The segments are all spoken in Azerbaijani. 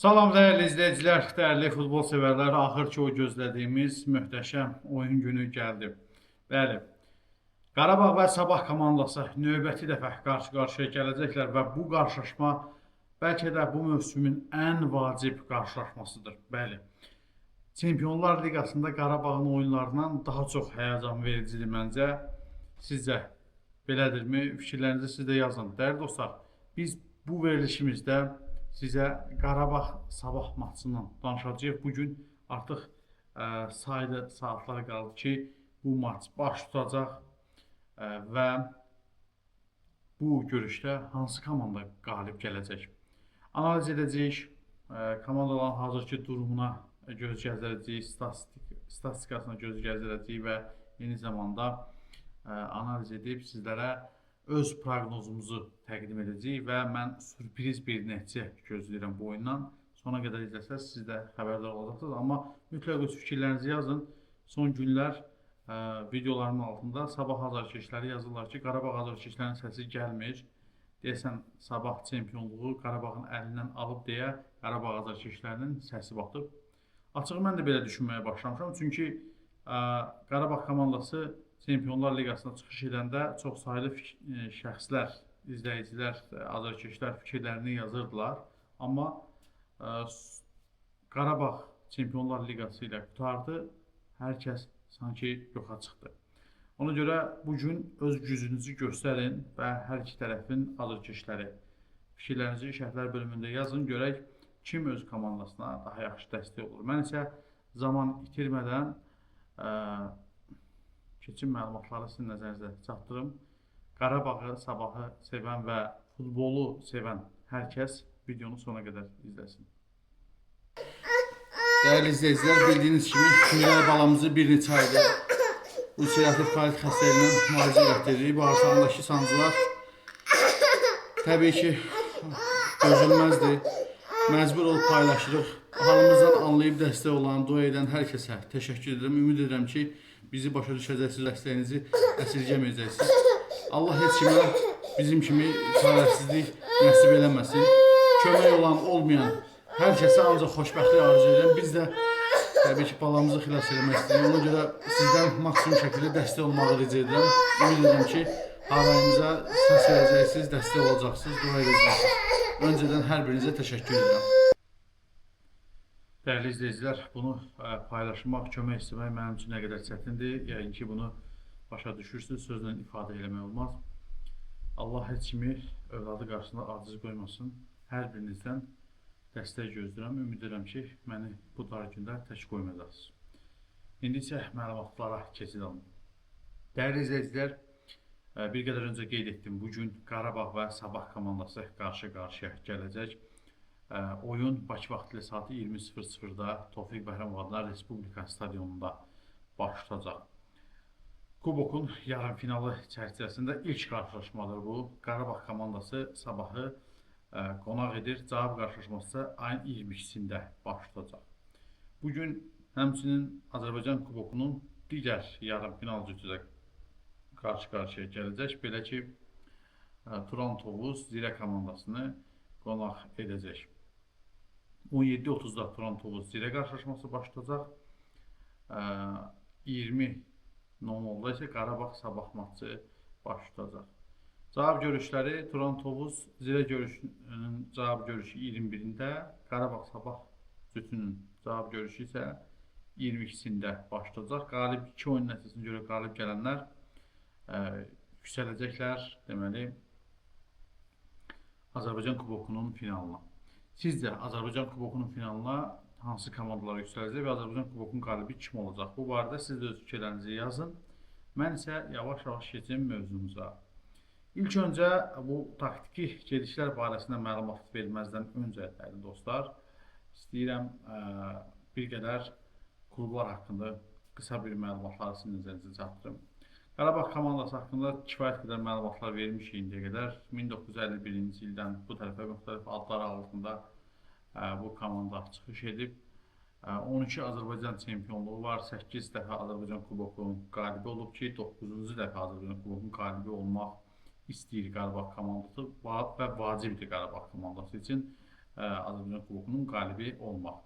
Salam dəyərli izləyicilər, dəyərli futbol sevərlər, axır ki o gözlədiyimiz möhtəşəm oyun günü gəldi. Bəli, Qarabağ və Sabah komandası növbəti dəfə qarşı-qarşıya gələcəklər və bu qarşılaşma bəlkə də bu mövsümün ən vacib qarşılaşmasıdır. Bəli, Çempionlar Liqasında Qarabağın oyunlarından daha çox həyəcan vericidir məncə. Sizcə belədirmi? Fikirlərinizi siz də yazın. Dəyərli dostlar, biz bu verilişimizdə sizə Qarabağ Sabah maçından danışacağıq. Bugün artıq sayılı saatlar qaldı ki, bu maç baş tutacaq və bu görüşdə hansı komanda qalib gələcək? Analiz edəcəyik, komandaların hazırki durumuna göz gəzdirəcəyik, statistikasına göz gəzdirəcəyik və eyni zamanda analiz edib sizlərə öz proqnozumuzu təqdim edəcəyik və mən sürpriz bir nəticə gözləyirəm bu oyundan. Sona qədər izləsəz siz də xəbərdar olacaqsınız. Amma mütləq öz fikirlərinizi yazın. Son günlər videoların altında Sabah azarkeşləri yazırlar ki, Qarabağ azarkeşlərinin səsi gəlmir. Deyəsən Sabah çempionluğu Qarabağın əlindən alıb deyə Qarabağ azarkeşlərinin səsi batıb. Açığı mən də belə düşünməyə başlamışam. Çünki Qarabağ komandası Çempionlar Liqasına çıxış edəndə çox sayılı şəxslər, izləyicilər, azarkeşlər fikirlərini yazırdılar. Amma Qarabağ Çempionlar Liqası ilə qutardı, hər kəs sanki yoxa çıxdı. Ona görə bugün öz gücünüzü göstərin və hər iki tərəfin azarkeşləri fikirlərinizi şərhlər bölümündə yazın, görək kim öz komandasına daha yaxşı dəstək olur. Mən isə zaman itirmədən keçin məlumatları sizin nəzərinizə çatdırım. Qarabağı, Sabahı sevən və futbolu sevən hər kəs videonu sona qədər izləsin. Dəyərli izləyicilər, bildiyiniz kimi Mirəli balamızı bir neçə aydır ulserativ kolit xəstəliyindən müalicə etdiririk. Bağırsağındakı sancılar təbii ki dözülməzdir. Məcbur olub paylaşırıq. Halımızdan anlayıb dəstək olan, dua edən hər kəsə təşəkkür edirəm. Ümid edirəm ki, bizi başa düşəcəksiniz, dəstəyinizi əsirgəməyəcəksiniz. Allah heç kimə bizim kimi çarəsizlik nəsib eləməsin. Kömək olan, olmayan hər kəsə ancaq xoşbəxtlik arzu edirəm. Biz də təbii ki, balamızı xilas eləmək istəyirik. Ona görə sizdən maksimum şəkildə dəstək olmağı rica edirəm. Ümid edirəm ki, harayımıza səs verəcəksiniz, dəstək olacaqsınız, dua edəcəksiniz. Öncədən hər birinizə təşəkkür edirəm. Dəyərli izləyicilər, bunu paylaşmaq, kömək istəmək mənim üçün nə qədər çətindir. Yəqin ki, bunu başa düşürsünüz, sözlə ifadə eləmək olmaz. Allah heç kimi övladı qarşısında aciz qoymasın. Hər birinizdən dəstək gözləyirəm. Ümid edirəm ki, məni bu dar gündə tək qoymayacaqsınız. İndi isə məlumatlara keçiriləm. Dəyərli izləyicilər, bir qədər öncə qeyd etdim. Bugün Qarabağ və Sabah komandası qarşı-qarşıya gələcək. Oyun Bakı vaxtı ilə saat 20:00-da Tofiq Bəhramoğlu adına Respublika stadionunda baş tutacaq. Kubokun yarımfinalı çərçivəsində ilk qarşılaşmadır bu. Qarabağ komandası Sabahı qonaq edir. Cavab qarşılaşması ayın 22-sində baş tutacaq. Bugün həmçinin Azərbaycan Kubokunun digər yarımfinal cütüdə qarşı-qarşıya gələcək. Belə ki, Turan Tovuz Zirə komandasını qonaq edəcək. 17:30-da Turan Tovuz Zirə qarşılaşması baş tutacaq. 20:00-da isə Qarabağ Sabah maçı baş tutacaq. Cavab görüşləri Turan Tovuz Zirə görüşünün cavab görüşü 21-də, Qarabağ Sabah cütünün cavab görüşü isə 22-sində baş tutacaq. Qalib 2 oyun nəticəsinə görə qalib gələnlər yüksələcəklər, deməli, Azərbaycan Kubokunun finalına. Sizcə Azərbaycan Kubokunun finalına hansı komandalar yüksələcək və Azərbaycan Kubokunun qalibi kim olacaq? Bu barədə siz də öz fikirlərinizi yazın. Mən isə yavaş-yavaş keçim mövzumuza. İlk öncə bu taktiki gedişlər barəsində məlumat verməzdən öncə, dəyərli dostlar, istəyirəm bir qədər klublar haqqında qısa bir məlumatları sizin nəzərinizə çatdırım. Qarabağ komandası haqqında kifayət qədər məlumatlar vermişik indiyə qədər. 1951-ci ildən bu tərəfə müxtəlif adlar altında bu komanda çıxış edib. 12 Azərbaycan çempionluğu var, 8 dəfə Azərbaycan Kubokunun qalibi olub ki, 9-cu dəfə Azərbaycan Kubokunun qalibi olmaq istəyir Qarabağ komandası və vacibdir Qarabağ komandası üçün. Azərbaycan Kubokunun qalibi olmaq.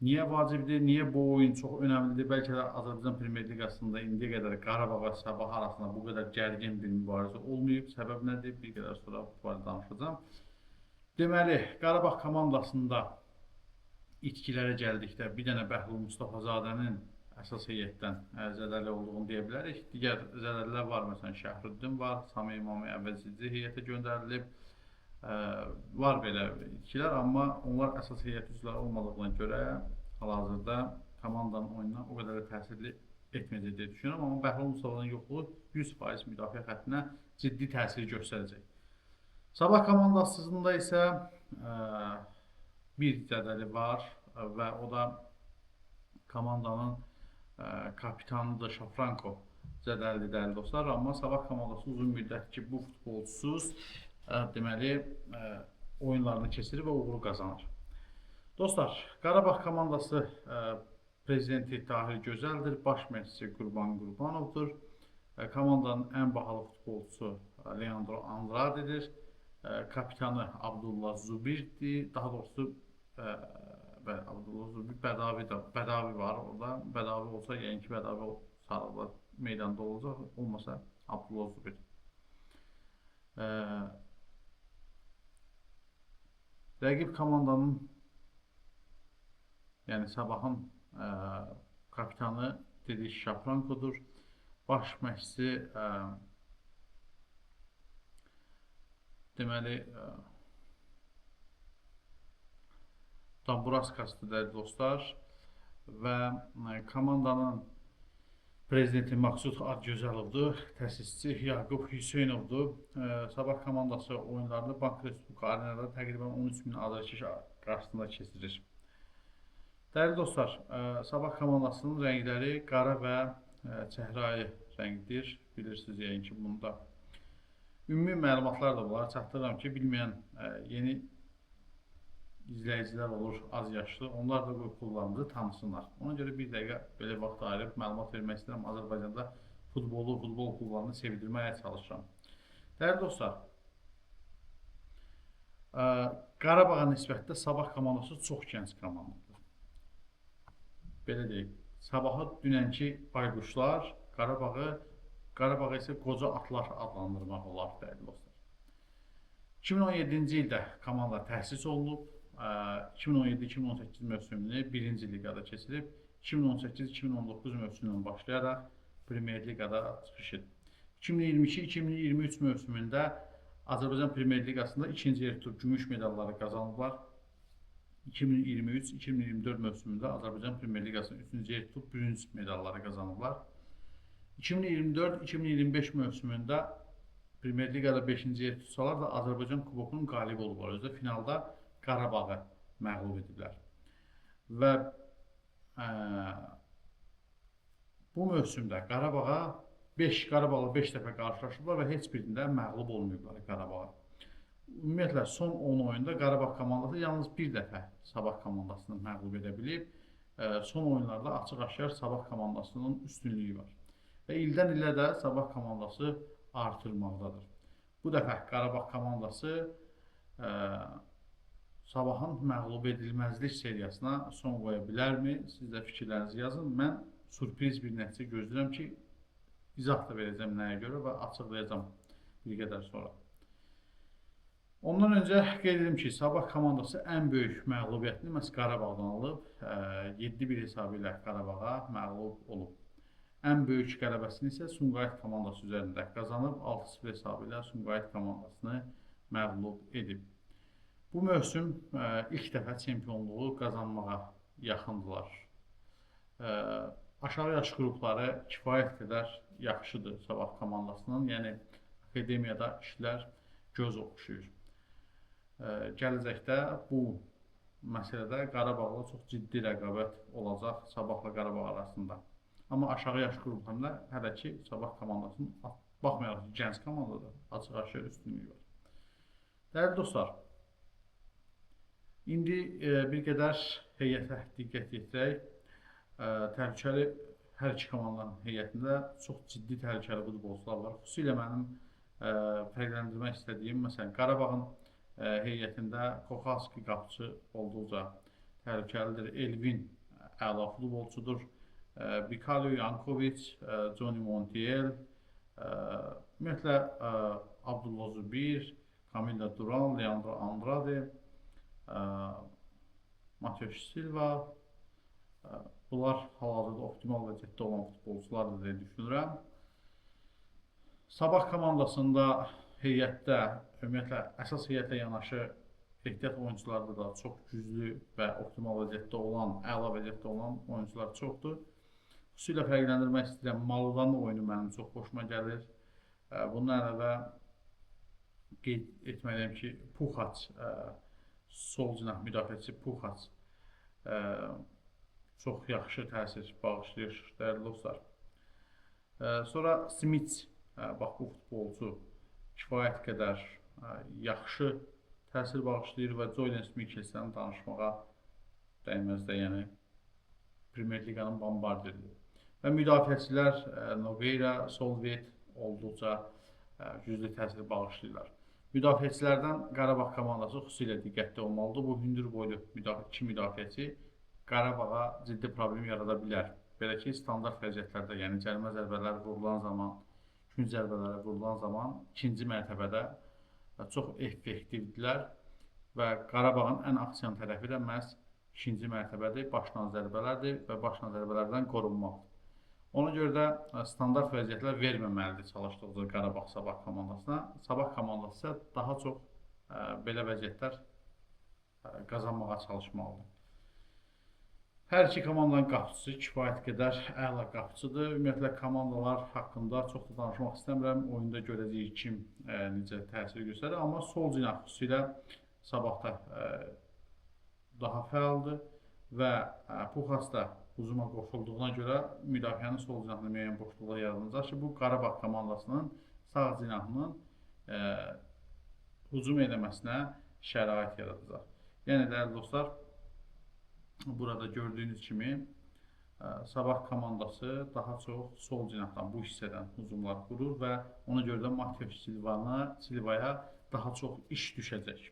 Niyə vacibdir? Niyə bu oyun çox önəmlidir? Bəlkə də Azərbaycan Premyer Liqasında indiyə qədər Qarabağ və Sabah arasında bu qədər gərgin bir mübarizə olmayıb. Səbəb nədir? Bir qədər sonra bu barədə danışacağım. Deməli, Qarabağ komandasında itkilərə gəldikdə bir dənə Bəhlul Mustafazadənin əsas heyətdən zədəli olduğunu deyə bilərik. Digər zədəlilər var, məsələn Şəhrüddin var, Sami İmami əvəzici heyətə göndərilib. Var belə itkilər, amma onlar əsas heyət üzvləri olmadığına görə hal-hazırda komandanın oyununa o qədər də təsirli etməyəcək deyə düşünürəm. Amma Bəhlul Mustafazadənin yoxluğu 100% müdafiə xəttinə ciddi təsir göstərəcək. Sabah komandasında isə bir zədəli var və o da komandanın kapitanıdır Şafranko zədəlidir dəyərli dostlar. Amma Sabah komandası uzun müddət ki bu futbolçusuz deməli oyunlarını keçirir və uğuru qazanır. Dostlar, Qarabağ komandası prezidenti Tahir Gözəldir, baş məşqçisi Qurban Qurbanovdur. Komandanın ən bahalı futbolçusu Leandro Andradedir. Kapitanı Abdullah Zubirdir. Daha doğrusu Abdullah Zubir Bədavi var orada. Bədavi olsa, yəni ki Bədavi sağlıqla meydanda olacaq, olmasa Abdullah Zubir. Rəqib komandanın, yəni Sabahın kapitanı dedik Şafrankodur. Baş məşqçisi deməli Damburaskasdır dəyərli dostlar və komandanın prezidenti Maqsud Adgözəlovdur, təsisçisi Yaqub Hüseynovdur. Sabah komandası oyunlarını Bank Respublika arenada təqribən 13.000 azarkeş qarşısında keçirir. Dəyərli dostlar, Sabah komandasının rəngləri qara və çəhrayı rəngdir. Bilirsiniz yəni ki bunda. Ümumi məlumatlar da var. Çatdırıram ki, bilməyən yeni izləyicilər olur, az yaşlı. Onlar da bu klublarımızı tanısınlar. Ona görə bir dəqiqə belə vaxt ayırıb məlumat vermək istəyirəm. Azərbaycanda futbol klublarını sevdirməyə çalışıram. Dəyərli dostlar, Qarabağa nisbətdə Sabah komandası çox gənc komandadır. Belə deyək, Sabahı dünənki bayquşlar, Qarabağı isə qoca atlar adlandırmaq olar dəyərli dostlar. 2017-ci ildə komanda təsis olunub. 2017-2018 mövsümünü 1-ci liqada keçirib, 2018-2019 mövsümündən başlayaraq Premyer Liqada çıxış edib. 2022-2023 mövsümündə Azərbaycan Premyer Liqasında 2-ci yer tutub gümüş medalları qazanıblar. 2023-2024 mövsümündə Azərbaycan Premyer Liqasında 3-cü yer tutub bürünc medalları qazanıblar. 2024-2025 mövsümündə Premyer Liqada 5-ci yer tutsalar da Azərbaycan Kubokunun qalibi olublar. Özdə finalda Qarabağı məğlub ediblər. Və bu mövsümdə Qarabağla 5 dəfə qarşılaşıblar və heç birində məğlub olmayıblar Qarabağa. Ümumiyyətlə son 10 oyunda Qarabağ komandası yalnız bir dəfə Sabah komandasını məğlub edə bilib. Son oyunlarda açıq-aşkar Sabah komandasının üstünlüyü var. Və ildən ilə də Sabah komandası artırmaqdadır. Bu dəfə Qarabağ komandası Sabahın məğlub edilməzlik seriyasına son qoya bilərmi? Siz də fikirlərinizi yazın. Mən sürpriz bir nəticə gözləyirəm ki, izah da verəcəm nəyə görə və açıqlayacağım bir qədər sonra. Ondan öncə qeyd edim ki, Sabah komandası ən böyük məğlubiyyətini məhz Qarabağdan alıb, 7-1 hesabı ilə Qarabağa məğlub olub. Ən böyük qələbəsini isə Sumqayıt komandası üzərində qazanıb, 6-0 hesabı ilə Sumqayıt komandasını məğlub edib. Bu mövsüm ilk dəfə çempionluğu qazanmağa yaxındılar. Aşağı yaş qrupları kifayət qədər yaxşıdır Sabah komandasının, yəni akademiyada işlər göz oxşuyur. Gələcəkdə bu məsələdə Qarabağla çox ciddi rəqabət olacaq Sabahla Qarabağ arasında. Amma aşağı yaş qruplarında hələ ki Sabah komandasının, baxmayaraq ki gənc komandadır, açıq-aşkar üstünlüyü var. Dəyərli dostlar, İndi bir qədər heyətə diqqət yetirək. Təhlükəli hər iki komandanın heyətində çox ciddi təhlükəli futbolçular var. Xüsusilə mənim fərqləndirmək istədiyim, məsələn, Qarabağın heyətində Kohalski qapıçı olduqca təhlükəlidir. Elvin əla futbolçudur. Vikalio Yankovic, Johnny Montiel, ümumiyyətlə Abdullah Zubir, Camilo Duran, Leandro Andrade, Mateus Silva, bunlar hal-hazırda optimal vəziyyətdə olan futbolçulardır deyə düşünürəm. Sabah komandasında heyətdə, ümumiyyətlə əsas heyətlə yanaşı ehtiyat oyuncularda da çox güclü və optimal vəziyyətdə olan, əla vəziyyətdə olan oyuncular çoxdur. Xüsusilə fərqləndirmək istəyirəm, Maludanın oyunu mənim çox xoşuma gəlir. Bunun əlavə qeyd etməliyəm ki, Puxac, sol cinah müdafiəçi Puxac çox yaxşı təsir bağışlayır, dəyərli dostlar. Sonra Smits, bax bu futbolcu kifayət qədər yaxşı təsir bağışlayır və Joylen Mikkelsen danışmağa dəyməzdə, yəni Premier Liqanın bombardiridir. Və müdafiəçilər Nogueira, Solvet olduqca güclü təsir bağışlayırlar. Müdafiəçilərdən Qarabağ komandası xüsusilə diqqətli olmalıdır. Bu hündür boylu iki müdafiəçi Qarabağa ciddi problem yarada bilər. Belə ki, standart vəziyyətlərdə, yəni cərimə zərbələri vurulan zaman, gün zərbələri vurulan zaman ikinci mərtəbədə çox effektivdirlər və Qarabağın ən aksion tərəfi də məhz ikinci mərtəbədir, başlan zərbələrdir və başlan zərbələrdən qorunmaq. Ona görə də standart vəziyyətlər verməməlidir çalışdıqca Qarabağ Sabah komandasına. Sabah komandası isə daha çox belə vəziyyətlər qazanmağa çalışmalıdır. Hər iki komandanın qapıçısı kifayət qədər əla qapıçıdır. Ümumiyyətlə komandalar haqqında çox da danışmaq istəmirəm. Oyunda görəcəyik kim necə təsir göstərir. Amma sol cinah xüsusilə Sabahda daha fəaldır və Puxas da hücuma qoşulduğuna görə müdafiənin sol cinahında müəyyən boşluqlar yaradılacaq ki, bu Qarabağ komandasının sağ cinahının hücum eləməsinə şərait yaradacaq. Yəni, dəyərli dostlar, burada gördüyünüz kimi Sabah komandası daha çox sol cinahdan, bu hissədən hücumlar qurur və ona görə də Mateus Silvaya daha çox iş düşəcək.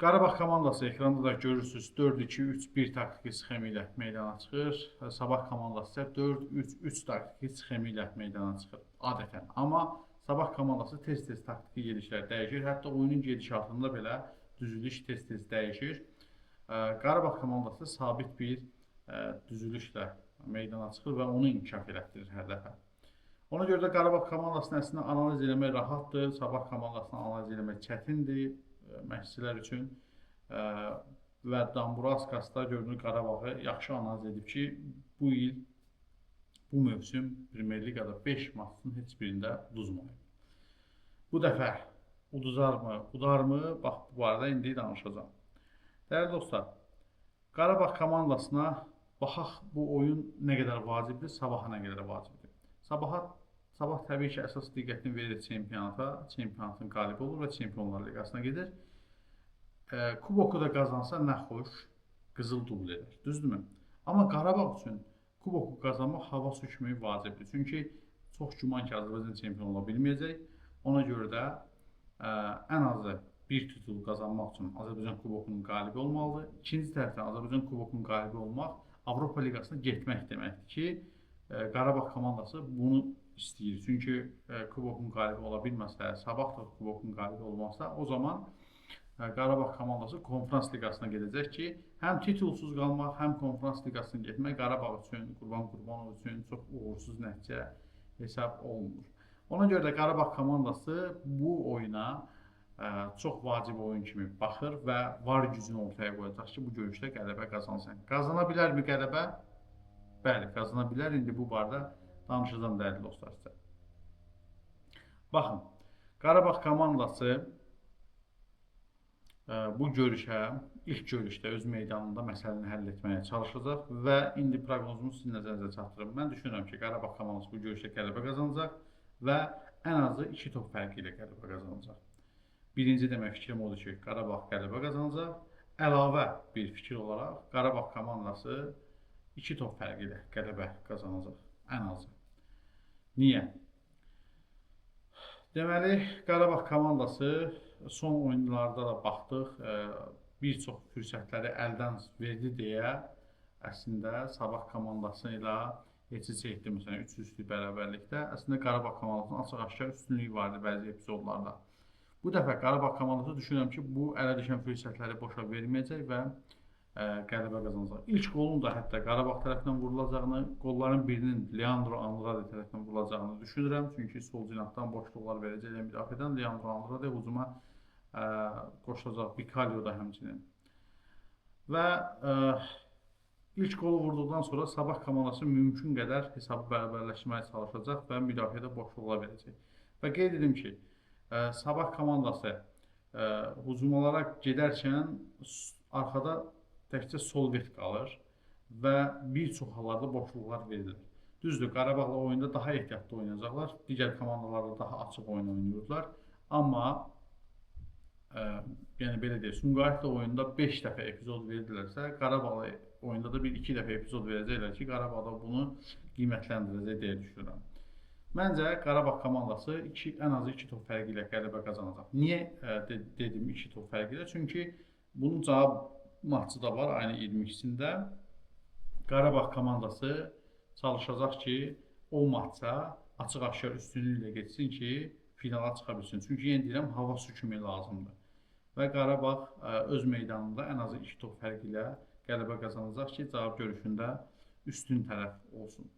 Qarabağ komandası ekranda da görürsünüz 4-2-3-1 taktiki sxemi ilə meydana çıxır. Sabah komandası isə 4-3-3 taktiki sxemi ilə meydana çıxır adətən. Amma Sabah komandası tez-tez taktiki gedişlər dəyişir. Hətta oyunun gedişatında belə düzülüş tez-tez dəyişir. Qarabağ komandası sabit bir düzülüşlə meydana çıxır və onu inkişaf elətdirir hər dəfə. Ona görə də Qarabağ komandasını əslində analiz eləmək rahatdır. Sabah komandasını analiz eləmək çətindir məşqçilər üçün və Dambraskas da görünür Qarabağı yaxşı analiz edib ki, bu il, bu mövsüm Premier Liqada 5 maçın heç birində uduzmayıb. Bu dəfə uduzarmı, udarmı? Bax, bu barədə indi danışacağım. Dəyərli dostlar, Qarabağ komandasına baxaq bu oyun nə qədər vacibdir, Sabaha nə qədər vacibdir. Sabah təbii ki, əsas diqqətini verir çempionata, çempionatın qalibi olur və Çempionlar Liqasına gedir. Kuboku da qazansa nə xoş, qızıl dubl edir, düzdürmü? Amma Qarabağ üçün kuboku qazanmaq hava su kimi vacibdir. Çünki çox güman ki, Azərbaycan çempion ola bilməyəcək. Ona görə də ən azı bir titul qazanmaq üçün Azərbaycan kubokunun qalibi olmalıdır. İkinci tərəfdən Azərbaycan kubokunun qalibi olmaq Avropa Liqasına getmək deməkdir ki, Qarabağ komandası bunu istəyir. Çünki kubokun qalibi ola bilməsə, Sabah da kubokun qalibi olmazsa, o zaman Qarabağ komandası konferans liqasına gedəcək ki, həm titulsuz qalmaq, həm konferans liqasına getmək Qarabağ üçün, Qurban Qurbanov üçün çox uğursuz nəticə hesab olunur. Ona görə də Qarabağ komandası bu oyuna çox vacib oyun kimi baxır və var gücünü ortaya qoyacaq ki, bu görüşdə qələbə qazansın. Qazana bilərmi qələbə? Bəli, qazana bilər. İndi bu barədə danışacağım dəyərli dostlar sizə. Baxın, Qarabağ komandası bu görüşə, ilk görüşdə öz meydanında məsələni həll etməyə çalışacaq və indi proqnozumu sizin nəzərinizə çatdırım. Mən düşünürəm ki, Qarabağ komandası bu görüşdə qələbə qazanacaq və ən azı 2 top fərqi ilə qələbə qazanacaq. Birinci demək fikrim odur ki, Qarabağ qələbə qazanacaq. Əlavə bir fikir olaraq Qarabağ komandası 2 top fərqi ilə qələbə qazanacaq, ən azı. Niyə? Deməli, Qarabağ komandası son oyunlarda da baxdıq, bir çox fürsətləri əldən verdi deyə əslində Sabah komandası ilə heç etdi, məsələn, 3-3 bərabərlikdə. Əslində Qarabağ komandasının açıq-aşkar üstünlüyü vardı bəzi epizodlarda. Bu dəfə Qarabağ komandası düşünürəm ki, bu ələ düşən fürsətləri boşa verməyəcək və qələbə qazanacaq. İlk qolun da hətta Qarabağ tərəfindən vurulacağını, qolların birinin Leandro Andrade tərəfindən vurulacağını düşünürəm. Çünki sol cinahdan boşluqlar verəcək müdafiədən Leandro Andrade hücuma qoşulacaq, Vikalio da həmçinin. Və ilk qolu vurduqdan sonra Sabah komandası mümkün qədər hesabı bərabərləşdirməyə çalışacaq və müdafiədə boşluqlar verəcək. Və qeyd edim ki, Sabah komandası hücumalara gedərkən arxada təkcə Solvet qalır və bir çox hallarda boşluqlar verilir. Düzdür, Qarabağla oyunda daha ehtiyatlı oynayacaqlar, digər komandalarda daha açıq oyun oynayırlar. Amma yəni belə deyək, Sumqayıtla oyunda 5 dəfə epizod verdilərsə, Qarabağla oyunda da 1-2 dəfə epizod verəcəklər ki, Qarabağda bunu qiymətləndirəcək deyə düşünürəm. Məncə Qarabağ komandası ən azı 2 top fərqi ilə qələbə qazanacaq. Niyə dedim 2 top fərqi ilə? Çünki bunun cavab maçı da var ayın 22-sində. Qarabağ komandası çalışacaq ki, o maça açıq-aşkar üstünlüklə geçsin ki, finala çıxa bilsin. Çünki yenə deyirəm, hava sükümü lazımdır. Və Qarabağ öz meydanında ən azı 2 top fərqi ilə qələbə qazanacaq ki, cavab görüşündə üstün tərəf olsun.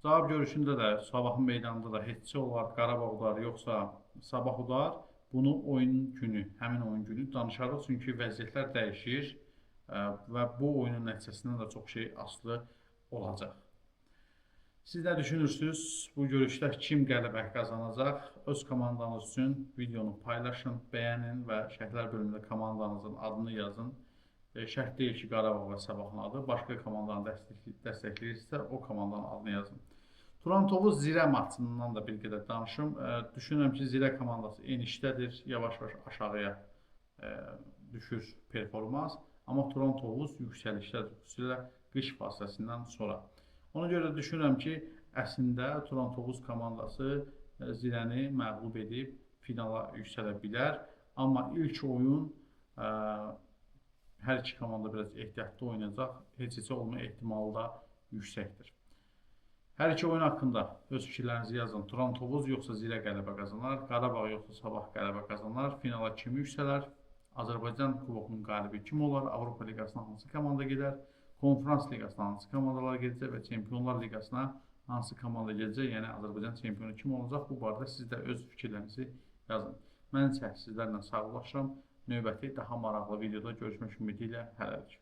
Cavab görüşündə də Sabahın meydanında da heç olar Qarabağ udar, yoxsa Sabah udar. Bunu oyun günü, həmin oyun günü danışarıq. Çünki vəziyyətlər dəyişir və bu oyunun nəticəsindən də çox şey asılı olacaq. Siz nə düşünürsünüz? Bu görüşdə kim qələbə qazanacaq? Öz komandanız üçün videonu paylaşın, bəyənin və şərhlər bölümündə komandanızın adını yazın. Şərt deyil ki, Qarabağ və Sabahın adı. Başqa komandanı dəstəkləyirsə, o komandanın adını yazın. Turan Tovuz Zirə maçından da bir qədər danışım. Düşünürəm ki, Zirə komandası enişdədir, yavaş-yavaş aşağıya düşür performans. Amma Turan Tovuz yüksəlişdədir, xüsusilə qış fasiləsindən sonra. Ona görə düşünürəm ki, əslində Turan Tovuz komandası Zirəni məğlub edib finala yüksələ bilər. Amma ilk oyun hər iki komanda biraz ehtiyatlı oynayacaq, heç olma ehtimalı da yüksəkdir. Hər iki oyun haqqında öz fikirlərinizi yazın. Turan Tovuz yoxsa Zirə qələbə qazanar, Qarabağ yoxsa Sabah qələbə qazanar, finala kim yüksələr, Azərbaycan kubokunun qalibi kim olar, Avropa liqasına hansı komanda gedər, Konferans liqasına hansı komandalar gedəcək və Çempionlar liqasına hansı komanda gedəcək, yəni Azərbaycan çempionu kim olacaq, bu barədə siz də öz fikirlərinizi yazın. Mən isə sizlərlə sağollaşıram. Növbəti daha maraqlı videoda görüşmək ümidi ilə hələlik.